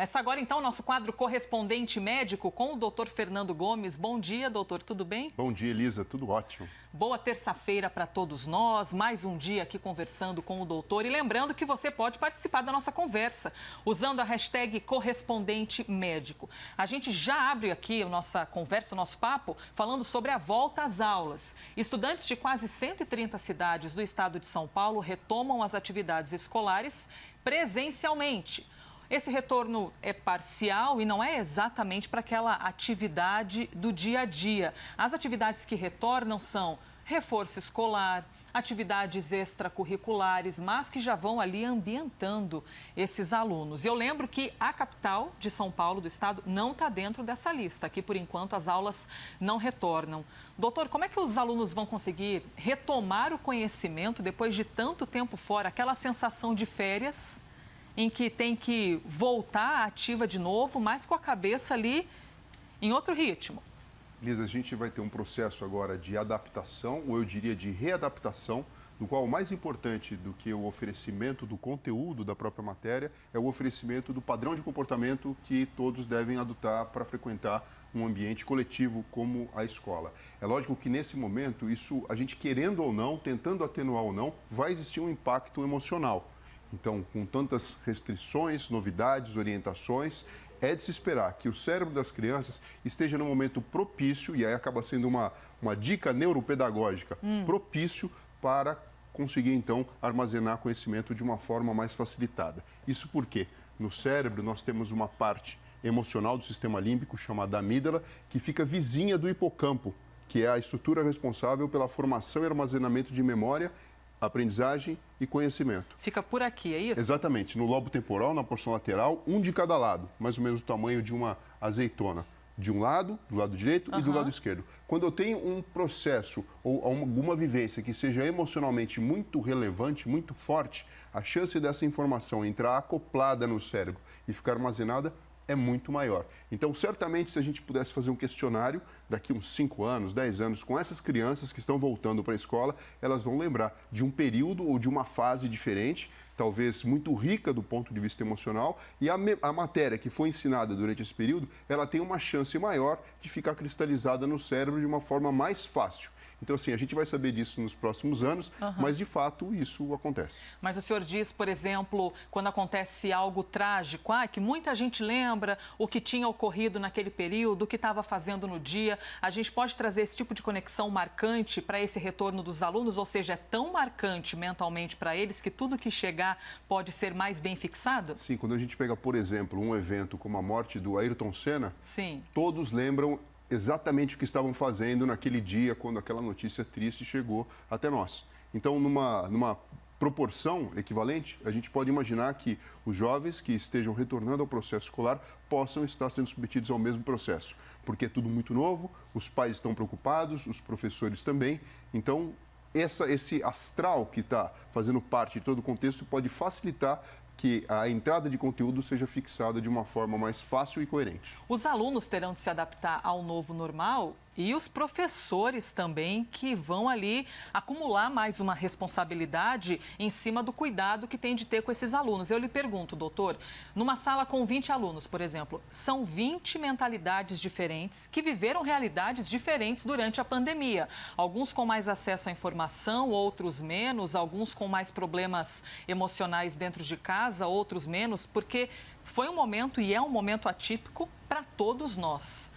Começa agora, então, o nosso quadro Correspondente Médico com o doutor Fernando Gomes. Bom dia, doutor, tudo bem? Bom dia, Elisa, tudo ótimo. Boa terça-feira para todos nós, mais um dia aqui conversando com o doutor. E lembrando que você pode participar da nossa conversa usando a hashtag Correspondente Médico. A gente já abre aqui a nossa conversa, o nosso papo, falando sobre a volta às aulas. Estudantes de quase 130 cidades do estado de São Paulo retomam as atividades escolares presencialmente. Esse retorno é parcial e não é exatamente para aquela atividade do dia a dia. As atividades que retornam são reforço escolar, atividades extracurriculares, mas que já vão ali ambientando esses alunos. E eu lembro que a capital de São Paulo, do estado, não está dentro dessa lista. Aqui, por enquanto, as aulas não retornam. Doutor, como é que os alunos vão conseguir retomar o conhecimento depois de tanto tempo fora? Aquela sensação de férias em que tem que voltar ativa de novo, mas com a cabeça ali em outro ritmo. Lisa, a gente vai ter um processo agora de adaptação, ou eu diria de readaptação, no qual o mais importante do que o oferecimento do conteúdo da própria matéria é o oferecimento do padrão de comportamento que todos devem adotar para frequentar um ambiente coletivo como a escola. É lógico que nesse momento, isso, a gente querendo ou não, tentando atenuar ou não, vai existir um impacto emocional. Então, com tantas restrições, novidades, orientações, é de se esperar que o cérebro das crianças esteja no momento propício, e aí acaba sendo uma dica neuropedagógica, propício para conseguir, então, armazenar conhecimento de uma forma mais facilitada. Isso porque no cérebro nós temos uma parte emocional do sistema límbico, chamada amígdala, que fica vizinha do hipocampo, que é a estrutura responsável pela formação e armazenamento de memória, aprendizagem e conhecimento. Fica por aqui, é isso? Exatamente, no lobo temporal, na porção lateral, um de cada lado, mais ou menos o tamanho de uma azeitona. De um lado, do lado direito e do lado esquerdo. Quando eu tenho um processo ou alguma vivência que seja emocionalmente muito relevante, muito forte, a chance dessa informação entrar acoplada no cérebro e ficar armazenada é muito maior. Então, certamente, se a gente pudesse fazer um questionário daqui uns 5 anos, 10 anos, com essas crianças que estão voltando para a escola, elas vão lembrar de um período ou de uma fase diferente, talvez muito rica do ponto de vista emocional, e a matéria que foi ensinada durante esse período, ela tem uma chance maior de ficar cristalizada no cérebro de uma forma mais fácil. Então, assim, a gente vai saber disso nos próximos anos, mas, de fato, isso acontece. Mas o senhor diz, por exemplo, quando acontece algo trágico, que muita gente lembra o que tinha ocorrido naquele período, o que estava fazendo no dia. A gente pode trazer esse tipo de conexão marcante para esse retorno dos alunos? Ou seja, é tão marcante mentalmente para eles que tudo que chegar pode ser mais bem fixado? Sim, quando a gente pega, por exemplo, um evento como a morte do Ayrton Senna, sim, todos lembram exatamente o que estavam fazendo naquele dia, quando aquela notícia triste chegou até nós. Então, numa proporção equivalente, a gente pode imaginar que os jovens que estejam retornando ao processo escolar possam estar sendo submetidos ao mesmo processo, porque é tudo muito novo, os pais estão preocupados, os professores também. Então, esse astral que está fazendo parte de todo o contexto pode facilitar que a entrada de conteúdo seja fixada de uma forma mais fácil e coerente. Os alunos terão de se adaptar ao novo normal e os professores também, que vão ali acumular mais uma responsabilidade em cima do cuidado que tem de ter com esses alunos. Eu lhe pergunto, doutor, numa sala com 20 alunos, por exemplo, são 20 mentalidades diferentes que viveram realidades diferentes durante a pandemia. Alguns com mais acesso à informação, outros menos, alguns com mais problemas emocionais dentro de casa, outros menos, porque foi um momento e é um momento atípico para todos nós.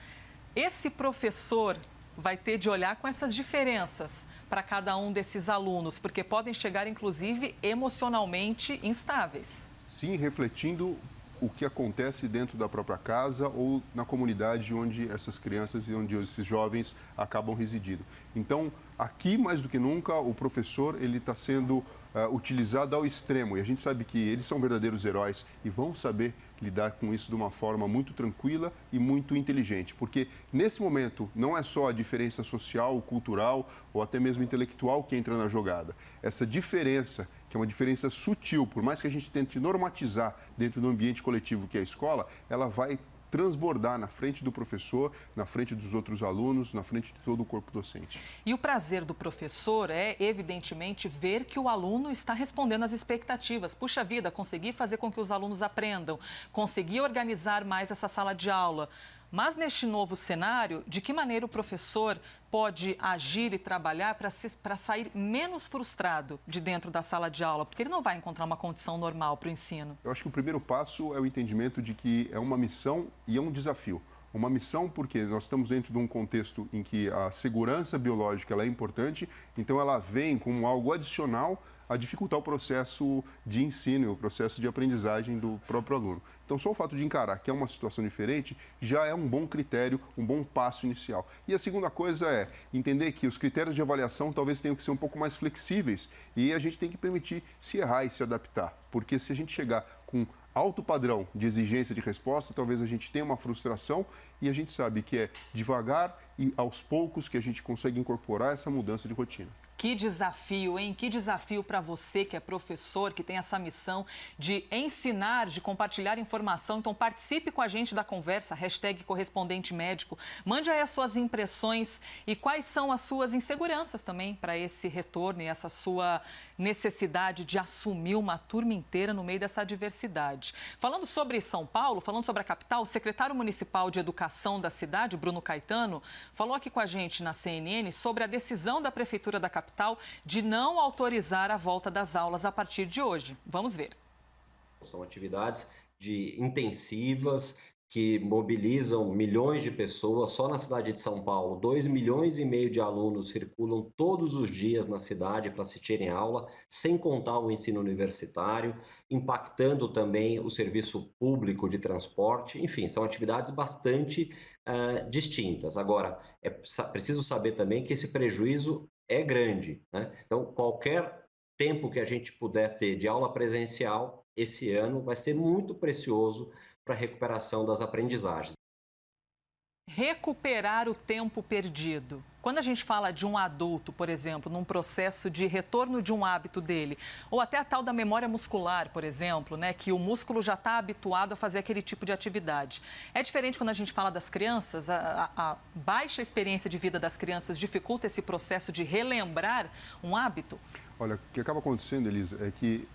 Esse professor vai ter de olhar com essas diferenças para cada um desses alunos, porque podem chegar, inclusive, emocionalmente instáveis. Sim, refletindo o que acontece dentro da própria casa ou na comunidade onde essas crianças e onde esses jovens acabam residindo. Então, aqui, mais do que nunca, o professor ele está sendo utilizado ao extremo. E a gente sabe que eles são verdadeiros heróis e vão saber lidar com isso de uma forma muito tranquila e muito inteligente. Porque, nesse momento, não é só a diferença social, cultural ou até mesmo intelectual que entra na jogada. Essa diferença, que é uma diferença sutil, por mais que a gente tente normatizar dentro do ambiente coletivo que é a escola, ela vai transbordar na frente do professor, na frente dos outros alunos, na frente de todo o corpo docente. E o prazer do professor é, evidentemente, ver que o aluno está respondendo às expectativas. Puxa vida, consegui fazer com que os alunos aprendam, consegui organizar mais essa sala de aula. Mas neste novo cenário, de que maneira o professor pode agir e trabalhar para sair menos frustrado de dentro da sala de aula? Porque ele não vai encontrar uma condição normal para o ensino. Eu acho que o primeiro passo é o entendimento de que é uma missão e é um desafio. Uma missão porque nós estamos dentro de um contexto em que a segurança biológica ela é importante, então ela vem como algo adicional a dificultar o processo de ensino, o processo de aprendizagem do próprio aluno. Então, só o fato de encarar que é uma situação diferente já é um bom critério, um bom passo inicial. E a segunda coisa é entender que os critérios de avaliação talvez tenham que ser um pouco mais flexíveis e a gente tem que permitir se errar e se adaptar, porque se a gente chegar com alto padrão de exigência de resposta, talvez a gente tenha uma frustração e a gente sabe que é devagar e aos poucos que a gente consegue incorporar essa mudança de rotina. Que desafio, hein? Que desafio para você que é professor, que tem essa missão de ensinar, de compartilhar informação. Então participe com a gente da conversa, #correspondente médico. Mande aí as suas impressões e quais são as suas inseguranças também para esse retorno e essa sua necessidade de assumir uma turma inteira no meio dessa adversidade. Falando sobre São Paulo, falando sobre a capital, o secretário municipal de Educação da cidade, Bruno Caetano, falou aqui com a gente na CNN sobre a decisão da Prefeitura da capital de não autorizar a volta das aulas a partir de hoje. Vamos ver. São atividades intensivas que mobilizam milhões de pessoas. Só na cidade de São Paulo, 2,5 milhões de alunos circulam todos os dias na cidade para assistirem aula, sem contar o ensino universitário, impactando também o serviço público de transporte. Enfim, são atividades bastante distintas. Agora, é preciso saber também que esse prejuízo é grande, né? Então, qualquer tempo que a gente puder ter de aula presencial esse ano vai ser muito precioso para a recuperação das aprendizagens. Recuperar o tempo perdido. Quando a gente fala de um adulto, por exemplo, num processo de retorno de um hábito dele, ou até a tal da memória muscular, por exemplo, né, que o músculo já está habituado a fazer aquele tipo de atividade. É diferente quando a gente fala das crianças, a baixa experiência de vida das crianças dificulta esse processo de relembrar um hábito? Olha, o que acaba acontecendo, Elisa, é que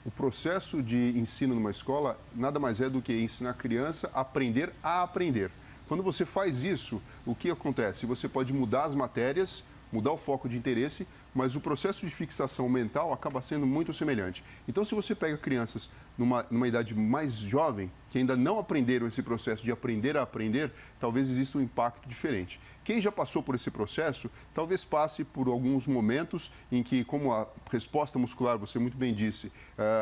o processo de ensino numa escola nada mais é do que ensinar a criança a aprender a aprender. Quando você faz isso, o que acontece? Você pode mudar as matérias, mudar o foco de interesse, mas o processo de fixação mental acaba sendo muito semelhante. Então, se você pega crianças numa idade mais jovem, que ainda não aprenderam esse processo de aprender a aprender, talvez exista um impacto diferente. Quem já passou por esse processo, talvez passe por alguns momentos em que, como a resposta muscular, você muito bem disse,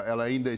ela ainda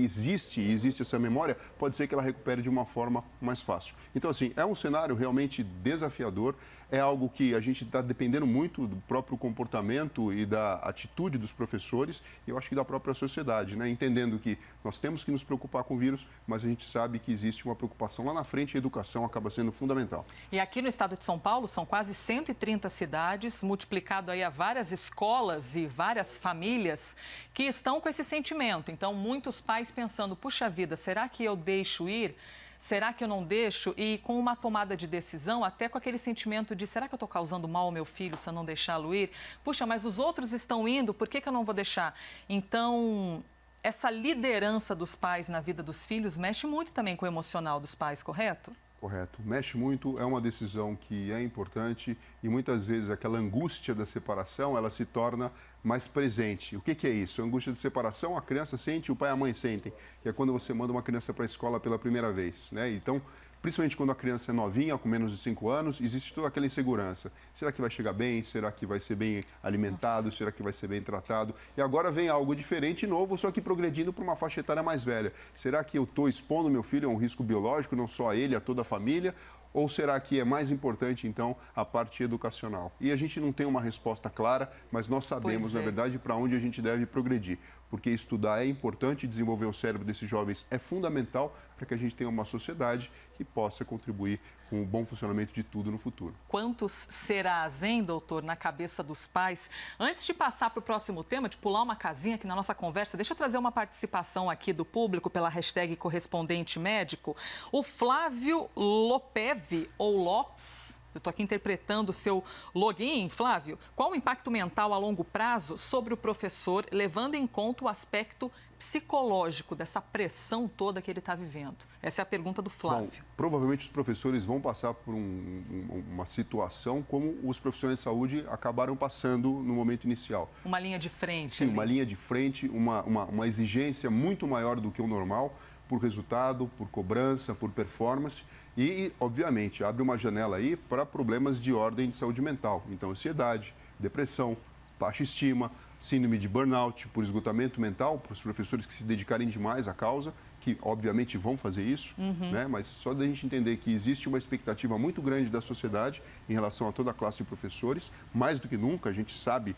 existe e existe essa memória, pode ser que ela recupere de uma forma mais fácil. Então, assim, é um cenário realmente desafiador, é algo que a gente está dependendo muito do próprio comportamento e da atitude dos professores e eu acho que da própria sociedade, né? Entendendo que nós temos que nos preocupar com o vírus, mas a gente sabe que existe uma preocupação lá na frente e a educação acaba sendo fundamental. E aqui no estado de São Paulo, são quase 130 cidades, multiplicado aí a várias escolas e várias famílias que estão com esse sentimento. Então, muitos pais pensando, puxa vida, será que eu deixo ir? Será que eu não deixo? E com uma tomada de decisão, até com aquele sentimento de, será que eu estou causando mal ao meu filho se eu não deixá-lo ir? Puxa, mas os outros estão indo, por que eu não vou deixar? Então, essa liderança dos pais na vida dos filhos mexe muito também com o emocional dos pais, correto? Correto. Mexe muito, é uma decisão que é importante e muitas vezes aquela angústia da separação, ela se torna mais presente. O que é isso? A angústia de separação, a criança sente, o pai e a mãe sentem, que é quando você manda uma criança para a escola pela primeira vez, né? Então, principalmente quando a criança é novinha, com menos de 5 anos, existe toda aquela insegurança. Será que vai chegar bem? Será que vai ser bem alimentado? Será que vai ser bem tratado? E agora vem algo diferente e novo, só que progredindo para uma faixa etária mais velha. Será que eu estou expondo meu filho a um risco biológico, não só a ele, a toda a família? Ou será que é mais importante, então, a parte educacional? E a gente não tem uma resposta clara, mas nós sabemos, na verdade, para onde a gente deve progredir. Porque estudar é importante, desenvolver o cérebro desses jovens é fundamental para que a gente tenha uma sociedade que possa contribuir com o bom funcionamento de tudo no futuro. Quantos serás, hein, doutor, na cabeça dos pais? Antes de passar para o próximo tema, de pular uma casinha aqui na nossa conversa, deixa eu trazer uma participação aqui do público pela hashtag correspondente médico. O Flávio Lopev, ou Lopes, eu estou aqui interpretando o seu login, Flávio. Qual o impacto mental a longo prazo sobre o professor, levando em conta o aspecto psicológico dessa pressão toda que ele está vivendo? Essa é a pergunta do Flávio. Bom, provavelmente os professores vão passar por uma situação como os profissionais de saúde acabaram passando no momento inicial. Uma linha de frente. Sim, ali. uma linha de frente, uma exigência muito maior do que o normal por resultado, por cobrança, por performance. E, obviamente, abre uma janela aí para problemas de ordem de saúde mental. Então, ansiedade, depressão, baixa estima, síndrome de burnout, por esgotamento mental, para os professores que se dedicarem demais à causa, que obviamente vão fazer isso, né? Mas só da gente entender que existe uma expectativa muito grande da sociedade em relação a toda a classe de professores, mais do que nunca, a gente sabe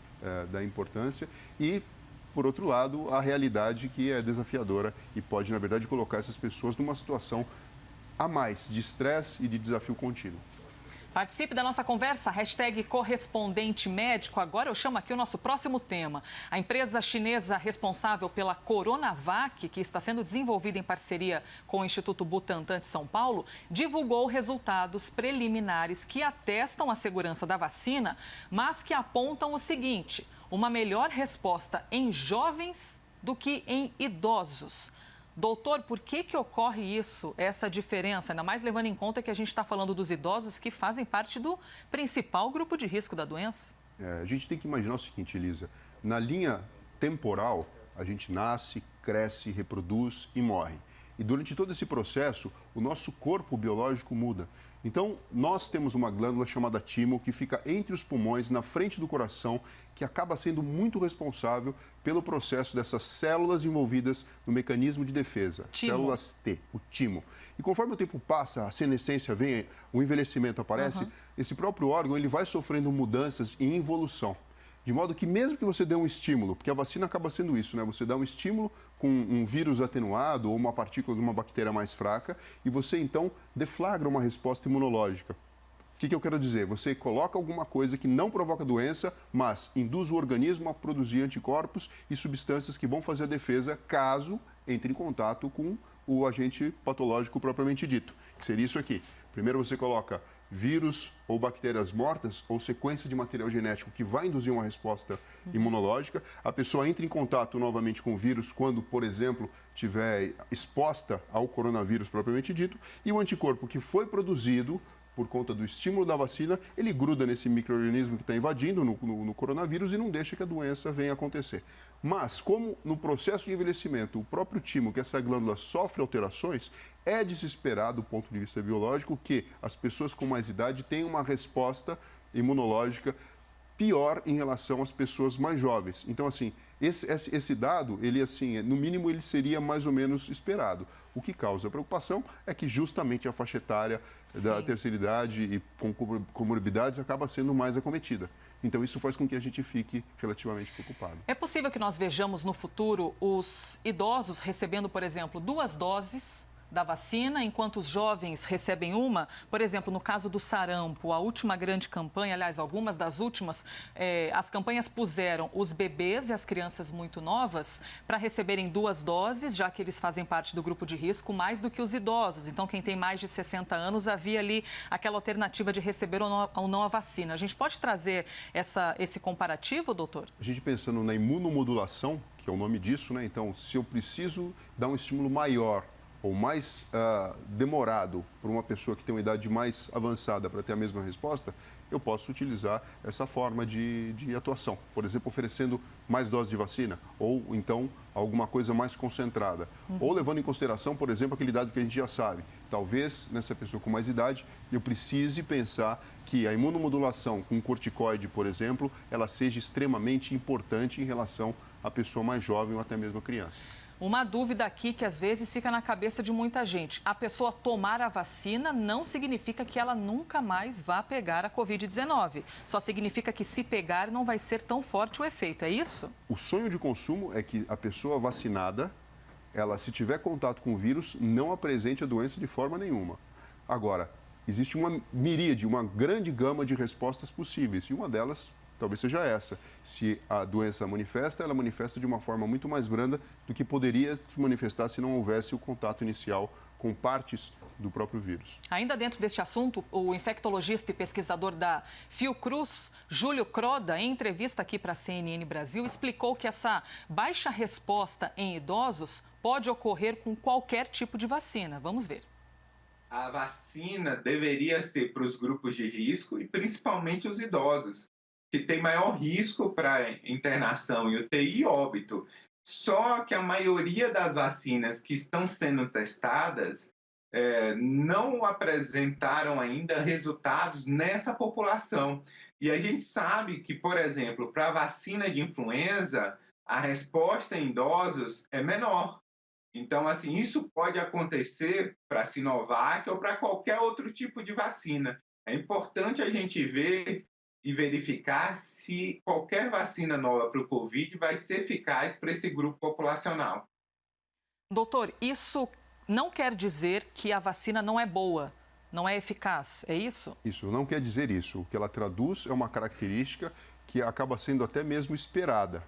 da importância, e, por outro lado, a realidade que é desafiadora e pode, na verdade, colocar essas pessoas numa situação a mais de estresse e de desafio contínuo. Participe da nossa conversa, hashtag correspondente médico. Agora eu chamo aqui o nosso próximo tema. A empresa chinesa responsável pela Coronavac, que está sendo desenvolvida em parceria com o Instituto Butantan de São Paulo, divulgou resultados preliminares que atestam a segurança da vacina, mas que apontam o seguinte: uma melhor resposta em jovens do que em idosos. Doutor, por que ocorre isso, essa diferença? Ainda mais levando em conta que a gente está falando dos idosos que fazem parte do principal grupo de risco da doença. A gente tem que imaginar o seguinte, Elisa. Na linha temporal, a gente nasce, cresce, reproduz e morre. E durante todo esse processo, o nosso corpo biológico muda. Então, nós temos uma glândula chamada timo que fica entre os pulmões, na frente do coração, que acaba sendo muito responsável pelo processo dessas células envolvidas no mecanismo de defesa. Timo. Células T, o timo. E conforme o tempo passa, a senescência vem, o envelhecimento aparece, esse próprio órgão ele vai sofrendo mudanças em evolução. De modo que mesmo que você dê um estímulo, porque a vacina acaba sendo isso, né? Você dá um estímulo com um vírus atenuado ou uma partícula de uma bactéria mais fraca e você então deflagra uma resposta imunológica. O que eu quero dizer? Você coloca alguma coisa que não provoca doença, mas induz o organismo a produzir anticorpos e substâncias que vão fazer a defesa caso entre em contato com o agente patológico propriamente dito, que seria isso aqui. Primeiro você coloca vírus ou bactérias mortas ou sequência de material genético que vai induzir uma resposta imunológica. A pessoa entra em contato novamente com o vírus quando, por exemplo, estiver exposta ao coronavírus propriamente dito, e o anticorpo que foi produzido por conta do estímulo da vacina, ele gruda nesse micro-organismo que está invadindo no coronavírus e não deixa que a doença venha acontecer. Mas, como no processo de envelhecimento, o próprio timo, que essa glândula sofre alterações, é de se esperar, do ponto de vista biológico, que as pessoas com mais idade tenham uma resposta imunológica pior em relação às pessoas mais jovens. Então, assim, esse dado, ele, assim, no mínimo, ele seria mais ou menos esperado. O que causa preocupação é que justamente a faixa etária da terceira idade e com comorbidades acaba sendo mais acometida. Então, isso faz com que a gente fique relativamente preocupado. É possível que nós vejamos no futuro os idosos recebendo, por exemplo, 2 doses da vacina, enquanto os jovens recebem uma? Por exemplo, no caso do sarampo, a última grande campanha, aliás, algumas das últimas, as campanhas puseram os bebês e as crianças muito novas para receberem 2 doses, já que eles fazem parte do grupo de risco, mais do que os idosos. Então, quem tem mais de 60 anos, havia ali aquela alternativa de receber ou não a vacina. A gente pode trazer esse comparativo, doutor? A gente pensando na imunomodulação, que é o nome disso, né? Então, se eu preciso dar um estímulo maior ou mais demorado para uma pessoa que tem uma idade mais avançada para ter a mesma resposta, eu posso utilizar essa forma de atuação. Por exemplo, oferecendo mais doses de vacina ou, então, alguma coisa mais concentrada. Ou levando em consideração, por exemplo, aquele dado que a gente já sabe. Talvez, nessa pessoa com mais idade, eu precise pensar que a imunomodulação com corticoide, por exemplo, ela seja extremamente importante em relação à pessoa mais jovem ou até mesmo a criança. Uma dúvida aqui que às vezes fica na cabeça de muita gente. A pessoa tomar a vacina não significa que ela nunca mais vá pegar a Covid-19. Só significa que se pegar não vai ser tão forte o efeito, é isso? O sonho de consumo é que a pessoa vacinada, ela se tiver contato com o vírus, não apresente a doença de forma nenhuma. Agora, existe uma miríade, uma grande gama de respostas possíveis, e uma delas talvez seja essa. Se a doença manifesta, ela manifesta de uma forma muito mais branda do que poderia se manifestar se não houvesse o contato inicial com partes do próprio vírus. Ainda dentro deste assunto, o infectologista e pesquisador da Fiocruz, Júlio Croda, em entrevista aqui para a CNN Brasil, explicou que essa baixa resposta em idosos pode ocorrer com qualquer tipo de vacina. Vamos ver. A vacina deveria ser para os grupos de risco e principalmente os idosos, que têm maior risco para internação em UTI e óbito. Só que a maioria das vacinas que estão sendo testadas não apresentaram ainda resultados nessa população. E a gente sabe que, por exemplo, para a vacina de influenza, a resposta em idosos é menor. Então, assim, isso pode acontecer para a Sinovac ou para qualquer outro tipo de vacina. É importante a gente ver e verificar se qualquer vacina nova para o Covid vai ser eficaz para esse grupo populacional. Doutor, isso não quer dizer que a vacina não é boa, não é eficaz, é isso? Isso não quer dizer isso. O que ela traduz é uma característica que acaba sendo até mesmo esperada.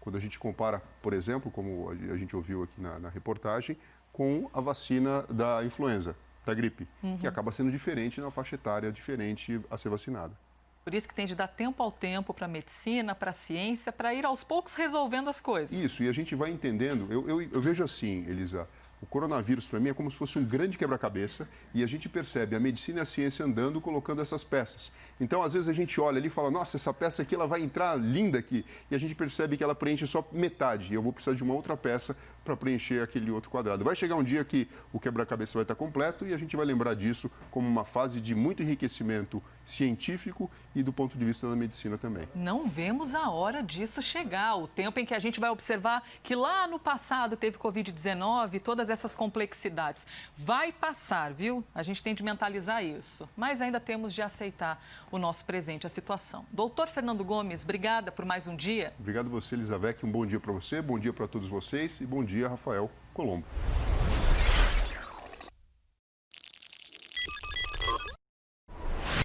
Quando a gente compara, por exemplo, como a gente ouviu aqui na reportagem, com a vacina da influenza, da gripe, que acaba sendo diferente na faixa etária, diferente a ser vacinada. Por isso que tem de dar tempo ao tempo para a medicina, para a ciência, para ir aos poucos resolvendo as coisas. Isso, e a gente vai entendendo. Eu vejo assim, Elisa, o coronavírus para mim é como se fosse um grande quebra-cabeça e a gente percebe a medicina e a ciência andando, colocando essas peças. Então, às vezes a gente olha ali e fala, nossa, essa peça aqui ela vai entrar linda aqui, e a gente percebe que ela preenche só metade, e eu vou precisar de uma outra peça para preencher aquele outro quadrado. Vai chegar um dia que o quebra-cabeça vai estar completo e a gente vai lembrar disso como uma fase de muito enriquecimento científico e do ponto de vista da medicina também. Não vemos a hora disso chegar, o tempo em que a gente vai observar que lá no passado teve Covid-19 e todas essas complexidades. Vai passar, viu? A gente tem de mentalizar isso, mas ainda temos de aceitar o nosso presente, a situação. Doutor Fernando Gomes, obrigada por mais um dia. Obrigado a você, Elizabeth. Um bom dia para você, bom dia para todos vocês e bom dia, Rafael Colombo.